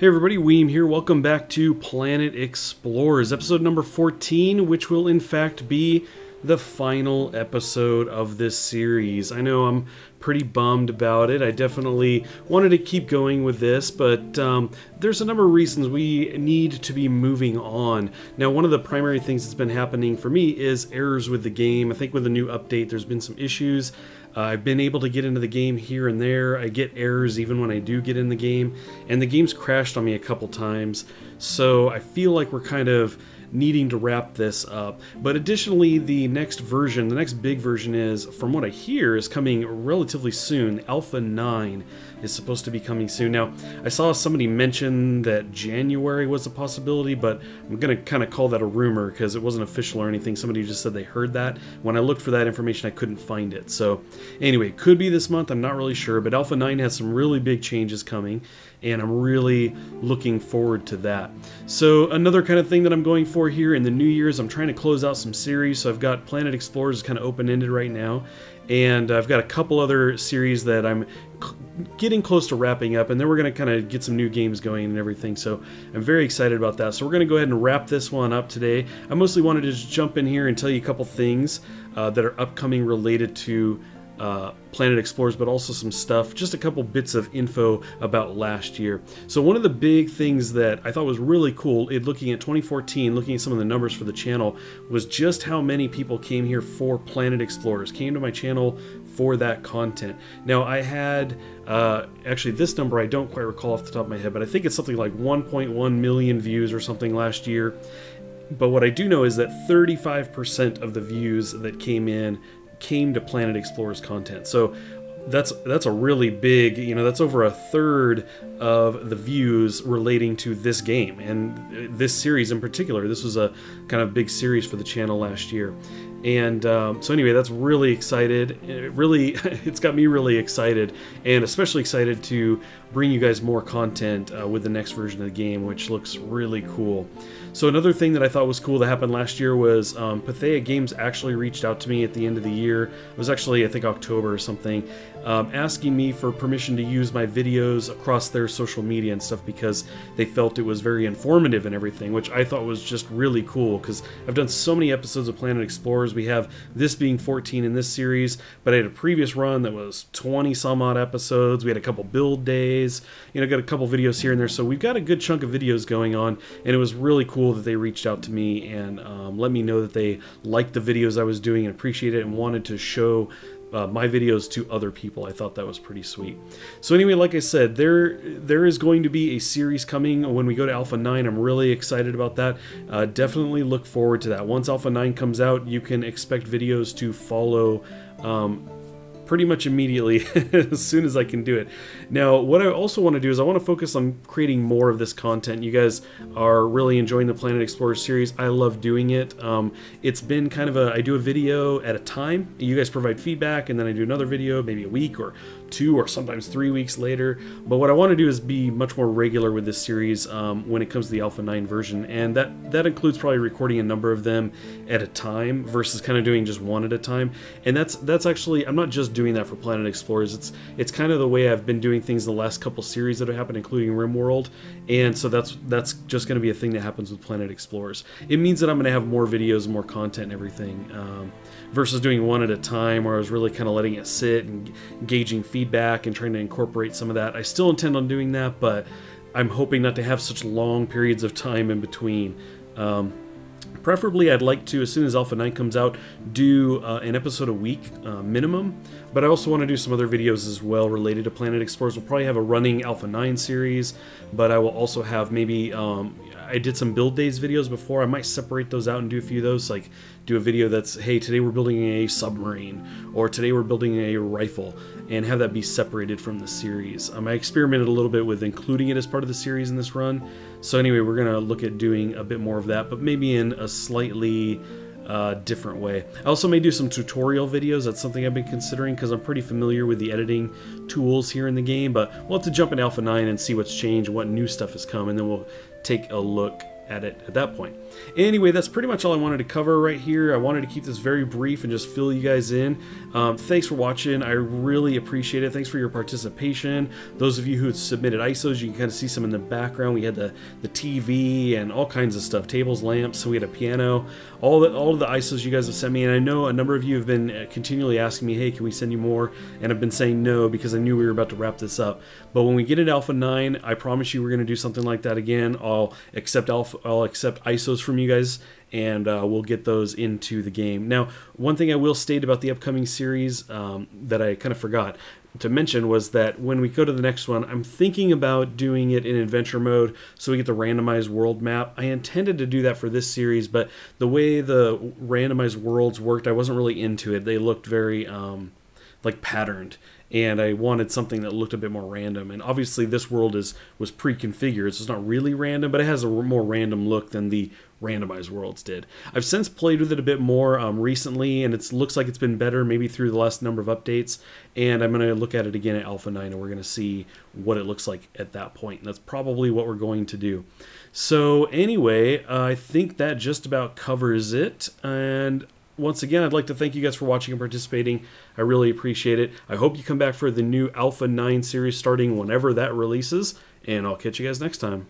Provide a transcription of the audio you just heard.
Hey everybody, Weem here. Welcome back to Planet Explorers, episode number 14, which will in fact be the final episode of this series. I know I'm pretty bummed about it. I definitely wanted to keep going with this, but there's a number of reasons we need to be moving on. Now, one of the primary things that's been happening for me is errors with the game. I think with the new update, there's been some issues. I've been able to get into the game here and there. I get errors even when I do get in the game, and the game's crashed on me a couple times, so I feel like we're kind of needing to wrap this up. But additionally, the next version, the next big version is, from what I hear, is coming relatively soon. Alpha 9 is supposed to be coming soon. Now, I saw somebody mention that January was a possibility, but I'm going to kind of call that a rumor because it wasn't official or anything. Somebody just said they heard that. When I looked for that information, I couldn't find it. So anyway, it could be this month. I'm not really sure, but Alpha 9 has some really big changes coming, and I'm really looking forward to that. So another kind of thing that I'm going for here in the New Year's, I'm trying to close out some series. So I've got Planet Explorers kind of open-ended right now, and I've got a couple other series that I'm getting close to wrapping up, and then we're going to kind of get some new games going and everything, so I'm very excited about that. So we're going to go ahead and wrap this one up today. I mostly wanted to just jump in here and tell you a couple things that are upcoming related to Planet Explorers, but also some stuff, just a couple bits of info about last year. So one of the big things that I thought was really cool, looking at 2014, looking at some of the numbers for the channel, was just how many people came here for Planet Explorers, came to my channel for that content. Now I had, actually this number I don't quite recall off the top of my head, but I think it's something like 1.1 million views or something last year. But what I do know is that 35% of the views that came to Planet Explorers content. So that's a really big, that's over a third of the views relating to this game and this series in particular. This was a kind of big series for the channel last year. And so anyway, that's really excited. It's got me really excited, and especially excited to bring you guys more content with the next version of the game, which looks really cool. So another thing that I thought was cool that happened last year was Pathea Games actually reached out to me at the end of the year. It was actually, I think, October or something, asking me for permission to use my videos across their social media and stuff because they felt it was very informative and everything, which I thought was just really cool because I've done so many episodes of Planet Explorers. We have this being 14 in this series, but I had a previous run that was 20 some odd episodes. We had a couple build days, got a couple videos here and there, so we've got a good chunk of videos going on, and it was really cool that they reached out to me and let me know that they liked the videos I was doing and appreciated it and wanted to show my videos to other people. I thought that was pretty sweet. So anyway, like I said, there is going to be a series coming when we go to Alpha 9. I'm really excited about that. Definitely look forward to that. Once Alpha 9 comes out, you can expect videos to follow pretty much immediately as soon as I can do it. Now, what I also want to do is I want to focus on creating more of this content. You guys are really enjoying the Planet Explorer series. I love doing it. It's been kind of I do a video at a time. You guys provide feedback, and then I do another video maybe a week or 2 or sometimes 3 weeks later. But what I want to do is be much more regular with this series when it comes to the Alpha 9 version, and that includes probably recording a number of them at a time versus kind of doing just one at a time. And that's actually, I'm not just doing that for Planet Explorers. It's kind of the way I've been doing things the last couple series that have happened, including RimWorld, and so that's just going to be a thing that happens with Planet Explorers. It means that I'm going to have more videos, more content and everything, versus doing one at a time where I was really kind of letting it sit and gauging feedback and trying to incorporate some of that. I still intend on doing that, but I'm hoping not to have such long periods of time in between. Preferably, I'd like to, as soon as Alpha 9 comes out, do an episode a week minimum, but I also want to do some other videos as well related to Planet Explorers. We'll probably have a running Alpha 9 series, but I will also have maybe, I did some build days videos before. I might separate those out and do a few of those, like do a video that's, hey, today we're building a submarine, or today we're building a rifle, and have that be separated from the series. I experimented a little bit with including it as part of the series in this run. So anyway, we're going to look at doing a bit more of that, but maybe in a slightly different way. I also may do some tutorial videos. That's something I've been considering because I'm pretty familiar with the editing tools here in the game, but we'll have to jump in Alpha 9 and see what's changed, what new stuff has come, and then we'll take a look at it at that point. Anyway, that's pretty much all I wanted to cover right here. I wanted to keep this very brief and just fill you guys in. Thanks for watching. I really appreciate it. Thanks for your participation. Those of you who submitted ISOs, you can kind of see some in the background. We had the TV and all kinds of stuff, tables, lamps. So we had a piano. All of the ISOs you guys have sent me, and I know a number of you have been continually asking me, hey, can we send you more? And I've been saying no because I knew we were about to wrap this up. But when we get into Alpha 9, I promise you we're going to do something like that again. I'll accept ISOs from you guys, and we'll get those into the game. Now, one thing I will state about the upcoming series that I kind of forgot to mention was that when we go to the next one, I'm thinking about doing it in adventure mode so we get the randomized world map. I intended to do that for this series, but the way the randomized worlds worked, I wasn't really into it. They looked very like patterned, and I wanted something that looked a bit more random. And obviously this world was pre-configured, so it's not really random, but it has a more random look than the randomized worlds did. I've since played with it a bit more recently, and it looks like it's been better maybe through the last number of updates, and I'm going to look at it again at Alpha 9, and we're going to see what it looks like at that point. And that's probably what we're going to do. So anyway, I think that just about covers it, and once again, I'd like to thank you guys for watching and participating. I really appreciate it. I hope you come back for the new Alpha 9 series starting whenever that releases, and I'll catch you guys next time.